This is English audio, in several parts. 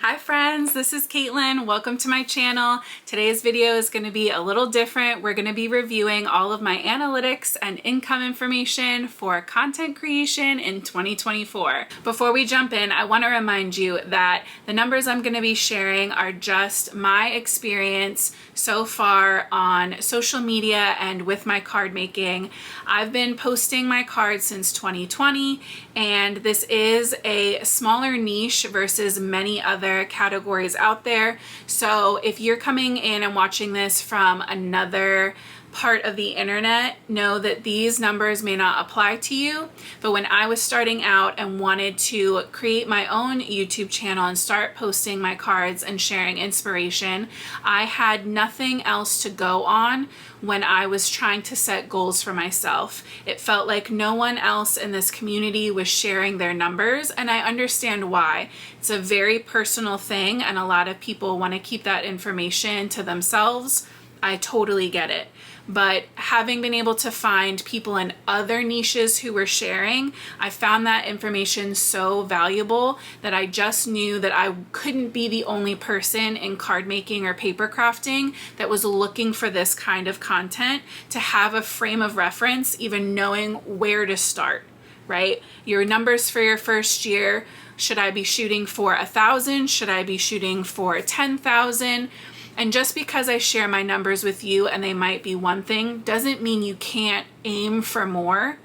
Hi friends, this is Caitlin. Welcome to my channel. Today's video is going to be a little different. We're going to be reviewing all of my analytics and income information for content creation in 2024. Before we jump in, I want to remind you that the numbers I'm going to be sharing are just my experience so far on social media and with my card making. I've been posting my cards since 2020, and this is a smaller niche versus many other categories out there. So if you're coming in and watching this from another part of the internet, know that these numbers may not apply to you. But when I was starting out and wanted to create my own YouTube channel and start posting my cards and sharing inspiration, I had nothing else to go on when I was trying to set goals for myself. It felt like no one else in this community was sharing their numbers, and I understand why. It's a very personal thing, and a lot of people want to keep that information to themselves. I totally get it. But having been able to find people in other niches who were sharing, I found that information so valuable that I just knew that I couldn't be the only person in card making or paper crafting that was looking for this kind of content to have a frame of reference, even knowing where to start, right? Your numbers for your first year, should I be shooting for 1,000? Should I be shooting for 10,000? And just because I share my numbers with you and they might be one thing doesn't mean you can't aim for more.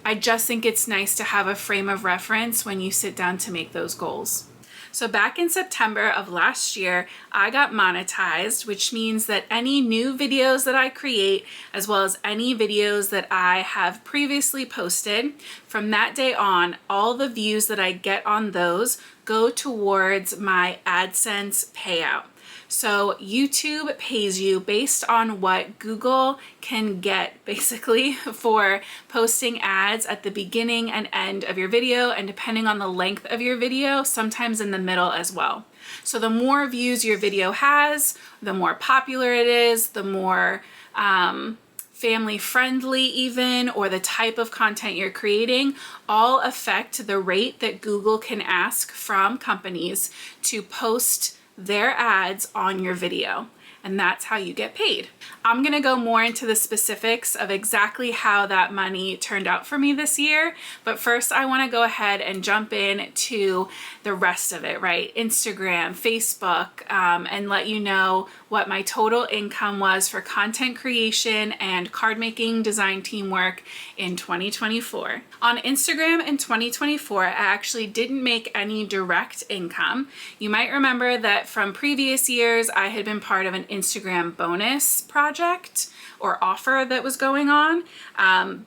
I just think it's nice to have a frame of reference when you sit down to make those goals. So back in September of last year, I got monetized, which means that any new videos that I create, as well as any videos that I have previously posted, from that day on, all the views that I get on those go towards my AdSense payout. So YouTube pays you based on what Google can get, basically, for posting ads at the beginning and end of your video, and depending on the length of your video, sometimes in the middle as well. So the more views your video has, the more popular it is, the more family friendly even, or the type of content you're creating, all affect the rate that Google can ask from companies to post their ads on your video. And that's how you get paid. I'm gonna go more into the specifics of exactly how that money turned out for me this year. But first I wanna go ahead and jump in to the rest of it, right? Instagram, Facebook, and let you know what my total income was for content creation and card making design teamwork in 2024. On Instagram in 2024, I actually didn't make any direct income. You might remember that from previous years, I had been part of an Instagram bonus project or offer that was going on.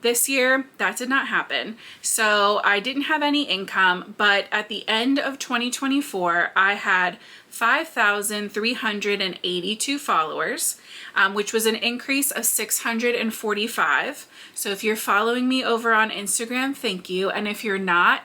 This year, that did not happen. So I didn't have any income, but at the end of 2024, I had 5,382 followers, which was an increase of 645. So if you're following me over on Instagram, thank you. And if you're not,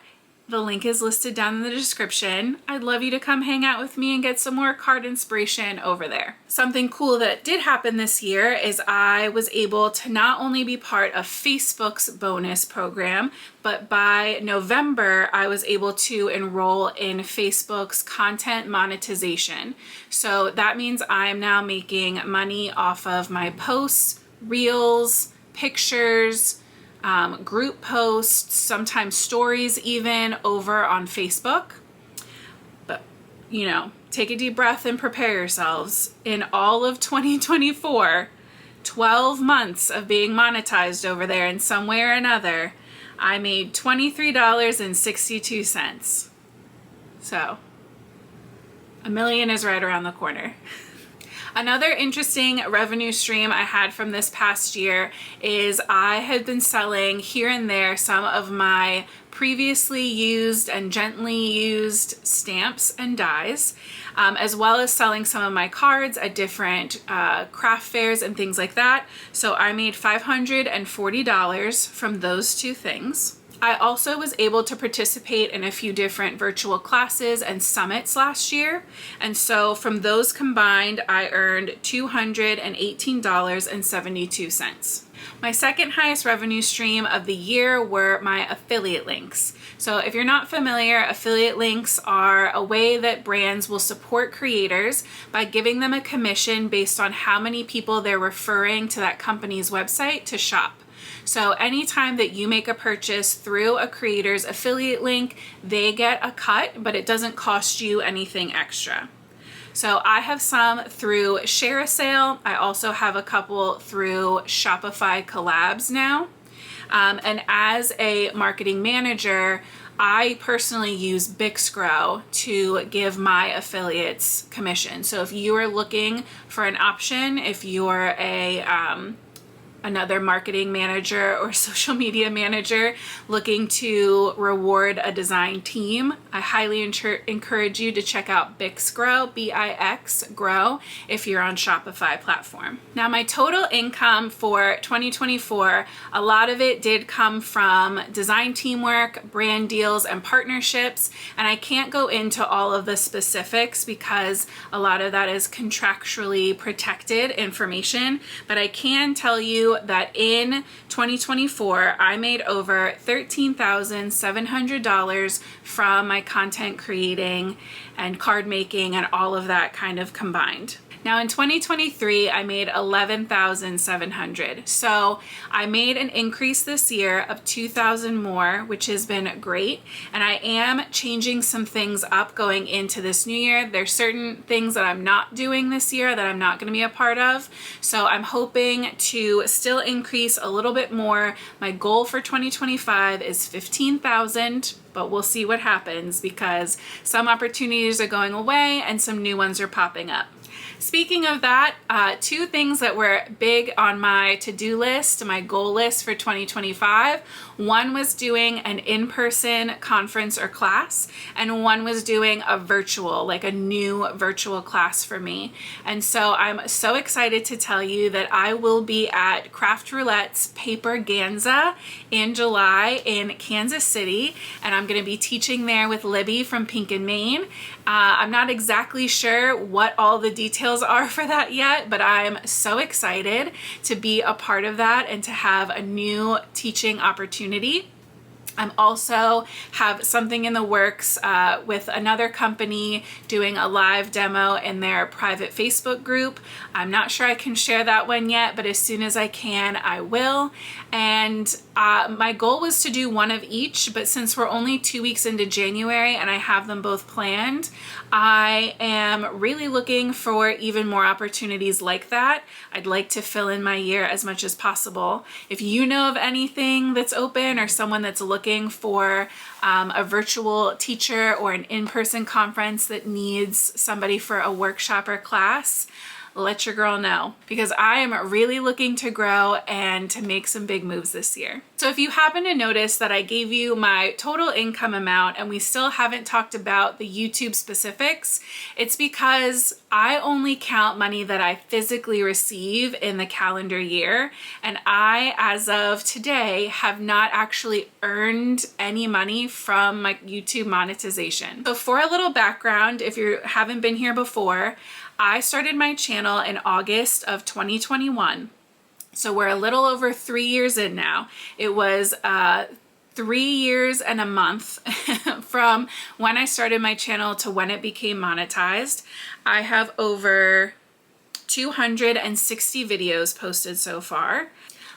the link is listed down in the description. I'd love you to come hang out with me and get some more card inspiration over there. Something cool that did happen this year is I was able to not only be part of Facebook's bonus program, but by November, I was able to enroll in Facebook's content monetization. So that means I'm now making money off of my posts, reels, pictures, group posts, sometimes stories even over on Facebook. But, you know, take a deep breath and prepare yourselves. In all of 2024, 12 months of being monetized over there in some way or another, I made $23.62. So, $1 million is right around the corner. Another interesting revenue stream I had from this past year is I had been selling here and there some of my previously used and gently used stamps and dies, as well as selling some of my cards at different craft fairs and things like that. So I made $540 from those two things. I also was able to participate in a few different virtual classes and summits last year. And so from those combined, I earned $218.72. My second highest revenue stream of the year were my affiliate links. So if you're not familiar, affiliate links are a way that brands will support creators by giving them a commission based on how many people they're referring to that company's website to shop. So anytime that you make a purchase through a creator's affiliate link, they get a cut, but it doesn't cost you anything extra. So I have some through Share a Sale. I also have a couple through Shopify collabs now. And as a marketing manager, I personally use Bixgrow to give my affiliates commission. So if you are looking for an option, if you're another marketing manager or social media manager looking to reward a design team, I highly encourage you to check out Bixgrow, B-I-X, Grow, if you're on Shopify platform. Now, my total income for 2024, a lot of it did come from design teamwork, brand deals, and partnerships. And I can't go into all of the specifics because a lot of that is contractually protected information, but I can tell you that in 2024, I made over $13,700 from my content creating and card making and all of that kind of combined. Now in 2023, I made $11,700. So I made an increase this year of $2,000 more, which has been great. And I am changing some things up going into this new year. There's certain things that I'm not doing this year that I'm not going to be a part of. So I'm hoping to still increase a little bit more. My goal for 2025 is $15,000. But we'll see what happens because some opportunities are going away and some new ones are popping up. Speaking of that, two things that were big on my to-do list, my goal list for 2025. One was doing an in-person conference or class, and one was doing a virtual, like a new virtual class for me. And so I'm so excited to tell you that I will be at Craft Roulette's Paper Ganza in July in Kansas City, and I'm going to be teaching there with Libby from Pink and Maine. I'm not exactly sure what all the details are for that yet, but I'm so excited to be a part of that and to have a new teaching opportunity. I'm also have something in the works with another company doing a live demo in their private Facebook group. I'm not sure I can share that one yet, but as soon as I can, I will. And my goal was to do one of each, but since we're only 2 weeks into January and I have them both planned, I am really looking for even more opportunities like that. I'd like to fill in my year as much as possible. If you know of anything that's open or someone that's looking for a virtual teacher or an in-person conference that needs somebody for a workshop or class, let your girl know, because I am really looking to grow and to make some big moves this year. So if you happen to notice that I gave you my total income amount and we still haven't talked about the YouTube specifics, it's because I only count money that I physically receive in the calendar year. And I, as of today, have not actually earned any money from my YouTube monetization. So for a little background, if you haven't been here before, I started my channel in August of 2021. So we're a little over 3 years in now. It was 3 years and a month from when I started my channel to when it became monetized. I have over 260 videos posted so far.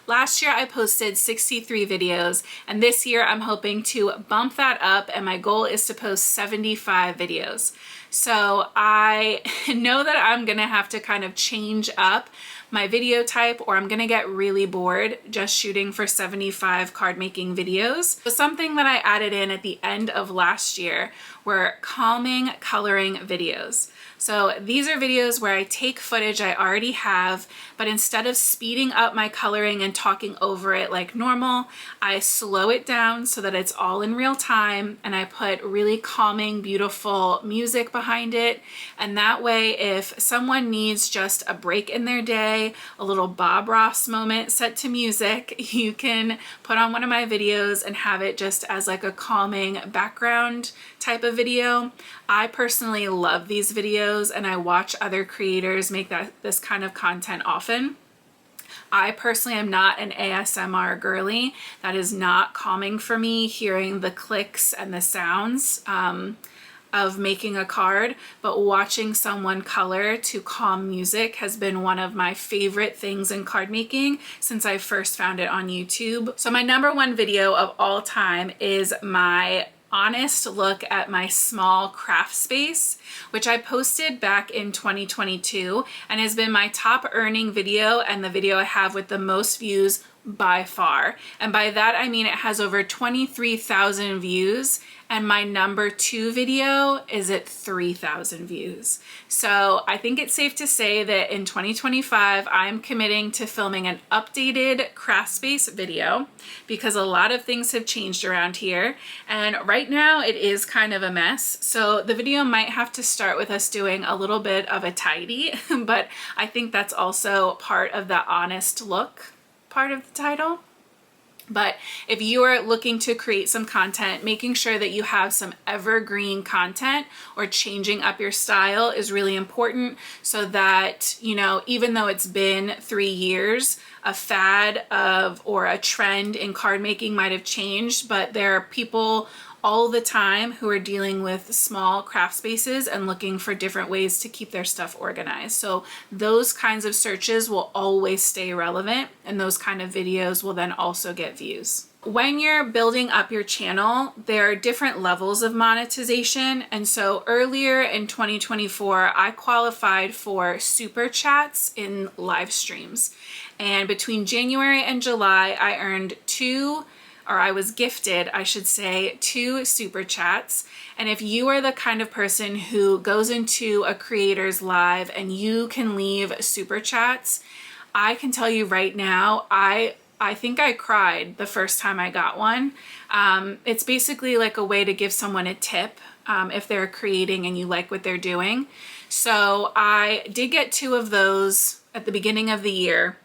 Last year I posted 63 videos, and this year I'm hoping to bump that up, and my goal is to post 75 videos. So I know that I'm gonna have to kind of change up my video type, or I'm gonna get really bored just shooting for 75 card making videos. So something that I added in at the end of last year were calming coloring videos. So these are videos where I take footage I already have, but instead of speeding up my coloring and talking over it like normal, I slow it down so that it's all in real time, and I put really calming, beautiful music behind it. And that way, if someone needs just a break in their day day, a little Bob Ross moment set to music, you can put on one of my videos and have it just as like a calming background type of video. I personally love these videos and I watch other creators make this kind of content often. I personally am not an ASMR girly. That is not calming for me, hearing the clicks and the sounds of making a card, but watching someone color to calm music has been one of my favorite things in card making since I first found it on YouTube. So my number one video of all time is my honest look at my small craft space, which I posted back in 2022 and has been my top earning video and the video I have with the most views by far. And by that I mean it has over 23,000 views, and my number 2 video is at 3,000 views. So I think it's safe to say that in 2025 I'm committing to filming an updated craft space video because a lot of things have changed around here, and right now it is kind of a mess. So the video might have to start with us doing a little bit of a tidy, but I think that's also part of the honest look part of the title. But if you are looking to create some content, making sure that you have some evergreen content or changing up your style is really important, so that, you know, even though it's been 3 years, a fad or a trend in card making might have changed, but there are people all the time who are dealing with small craft spaces and looking for different ways to keep their stuff organized. So those kinds of searches will always stay relevant, and those kind of videos will then also get views. When you're building up your channel, there are different levels of monetization. And so earlier in 2024, I qualified for super chats in live streams. And between January and July, I earned I was gifted, I should say, 2 super chats. And if you are the kind of person who goes into a creator's live and you can leave super chats, I can tell you right now, I think I cried the first time I got one. It's basically like a way to give someone a tip if they're creating and you like what they're doing. So I did get 2 of those at the beginning of the year.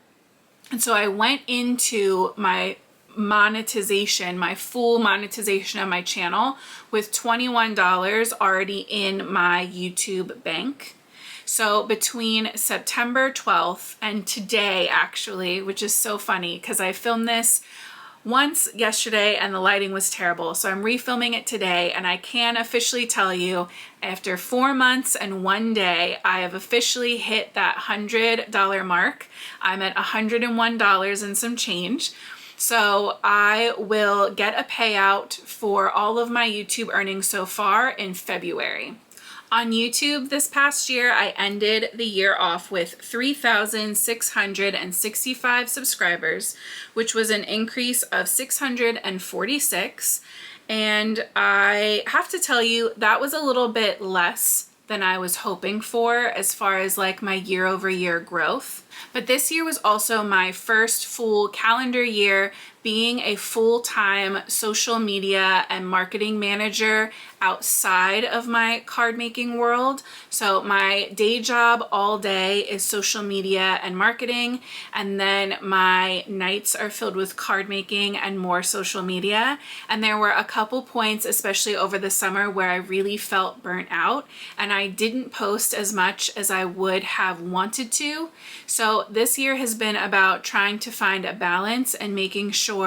And so I went into my monetization, my full monetization of my channel, with $21 already in my YouTube bank. So between September 12th and today, actually, which is so funny because I filmed this once yesterday and the lighting was terrible, so I'm refilming it today, and I can officially tell you, after 4 months and 1 day, I have officially hit that $100 mark. I'm at $101 and some change. So I will get a payout for all of my YouTube earnings so far in February. On YouTube this past year, I ended the year off with 3,665 subscribers, which was an increase of 646. And I have to tell you, that was a little bit less than I was hoping for as far as like my year-over-year growth. But this year was also my first full calendar year being a full-time social media and marketing manager outside of my card making world. So my day job all day is social media and marketing, and then my nights are filled with card making and more social media. And there were a couple points, especially over the summer, where I really felt burnt out and I didn't post as much as I would have wanted to. So this year has been about trying to find a balance and making sure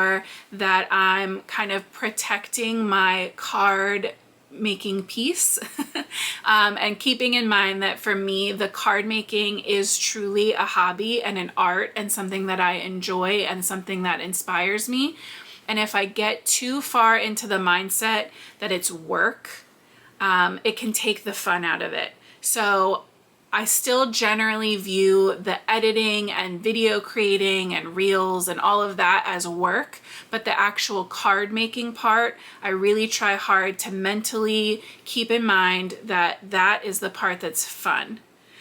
that I'm kind of protecting my card making piece and keeping in mind that for me, the card making is truly a hobby and an art and something that I enjoy and something that inspires me. And if I get too far into the mindset that it's work, it can take the fun out of it. So I still generally view the editing and video creating and reels and all of that as work, but the actual card making part, I really try hard to mentally keep in mind that that is the part that's fun.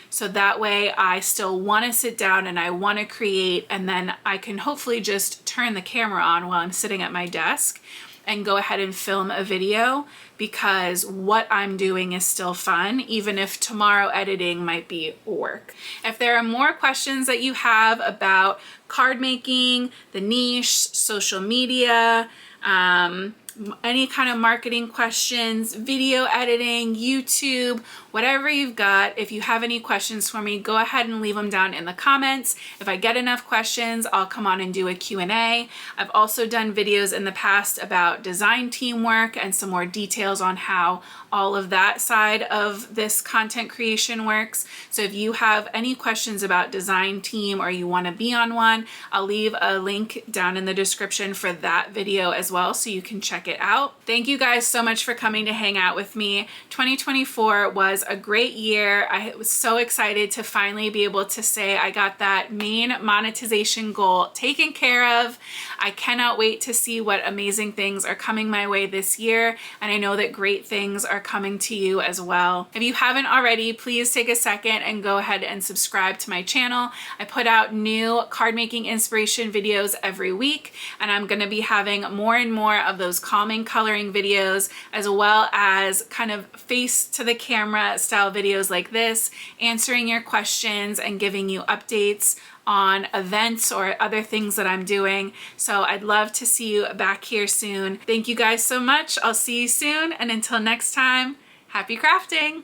So that way I still want to sit down and I want to create, and then I can hopefully just turn the camera on while I'm sitting at my desk and go ahead and film a video, because what I'm doing is still fun, even if tomorrow editing might be work. If there are more questions that you have about card making, the niche, social media, any kind of marketing questions, video editing, YouTube, whatever you've got, if you have any questions for me, go ahead and leave them down in the comments. If I get enough questions, I'll come on and do a Q&A. I've also done videos in the past about design teamwork and some more details on how all of that side of this content creation works. So if you have any questions about design team or you want to be on one, I'll leave a link down in the description for that video as well, so you can check it out. Thank you guys so much for coming to hang out with me. 2024 was a great year. I was so excited to finally be able to say I got that main monetization goal taken care of. I cannot wait to see what amazing things are coming my way this year, and I know that great things are coming to you as well. If you haven't already, please take a second and go ahead and subscribe to my channel. I put out new card making inspiration videos every week, and I'm going to be having more and more of those calming coloring videos, as well as kind of face to the camera style videos like this, answering your questions and giving you updates on events or other things that I'm doing. So I'd love to see you back here soon. Thank you guys so much. I'll see you soon, and until next time, happy crafting!